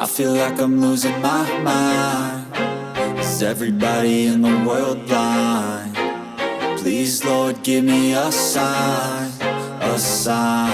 I feel like I'm losing my mind. Is everybody in the world blind? Please, Lord, give me a sign, a sign.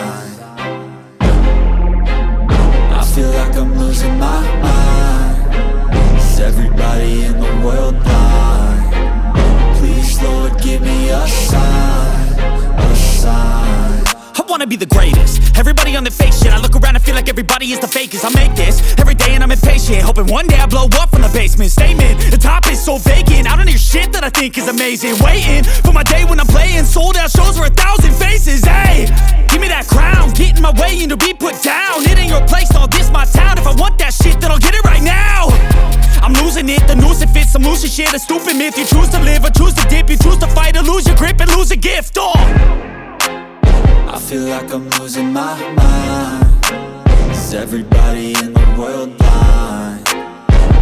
I feel like I'm losing my mind. Is everybody in the world blind? Please, Lord, give me a sign, a sign. I wanna be the greatest. Everybody on the fake shit. I look around and feel like everybody is the fakest. I make this every day and I'm impatient, hoping one day I blow up from the basement. Statement, the top is so vacant. I don't hear shit that I think is amazing. Waiting for my day when I'm playing sold out shows for 1,000 faces. Hey, give me that crown, get in my way and to be put down. It ain't your place, all this my town. If I want that shit, then I'll get it right now. I'm losing it, the noose it fits. I'm losing shit, a stupid myth. You choose to live or choose to dip. You choose to fight or lose your grip and lose a gift. I feel like I'm losing my mind. Is everybody in the world blind?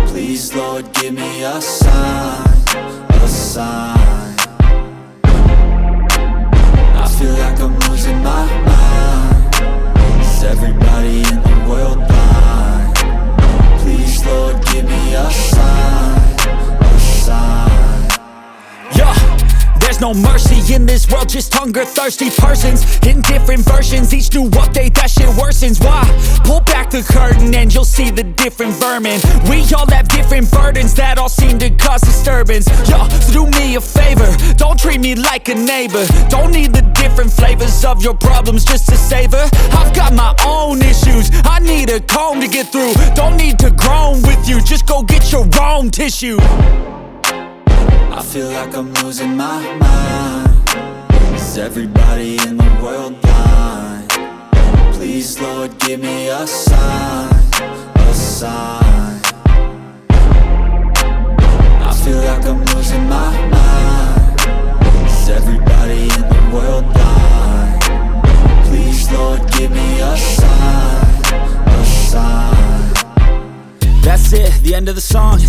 Please, Lord, give me a sign, a sign. I feel like I'm losing my mind. Is everybody in the world blind? Please, Lord, give me a sign, a sign. Yeah. There's no mercy in this world, just hunger-thirsty persons in different versions. Each new update, that shit worsens. Why? Pull back the curtain and you'll see the different vermin. We all have different burdens that all seem to cause disturbance. Yo, so do me a favor, don't treat me like a neighbor. Don't need the different flavors of your problems just to savor. I've got my own issues, I need a comb to get through. Don't need to groan with you, just go get your own tissue. I feel like I'm losing my mind. Is everybody in the world blind? Please, Lord, give me a sign, a sign. I feel like I'm losing my mind. Is everybody in the world blind? Please, Lord, give me a sign, a sign. That's it, the end of the song.